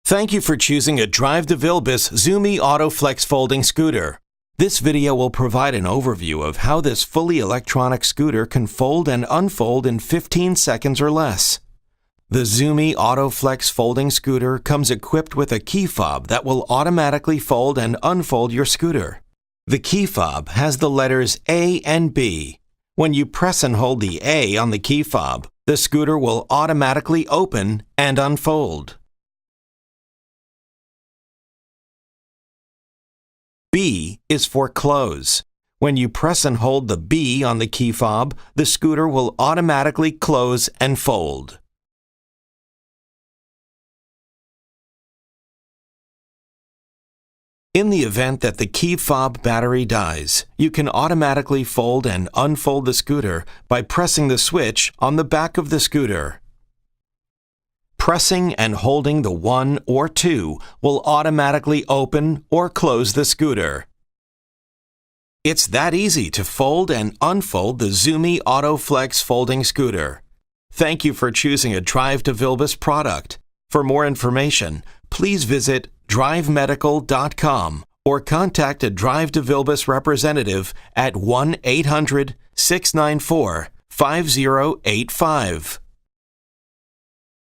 Thank you for choosing a Drive to Vilbis ZooMe AutoFlex folding scooter. This video will provide an overview of how this fully electronic scooter can fold and unfold in 15 seconds or less. The ZooMe AutoFlex folding scooter comes equipped with a key fob that will automatically fold and unfold your scooter. The key fob has the letters A and B. When you press and hold the A on the key fob, the scooter will automatically open and unfold. B is for close. When you press and hold the B on the key fob, the scooter will automatically close and fold. In the event that the key fob battery dies, you can automatically fold and unfold the scooter by pressing the switch on the back of the scooter. Pressing and holding the 1 or 2 will automatically open or close the scooter. It's that easy to fold and unfold the ZooMe AutoFlex folding scooter. Thank you for choosing a Drive to Vilbis product. For more information, please visit drivemedical.com or contact a Drive to Vilbis representative at 1-800-694-5085.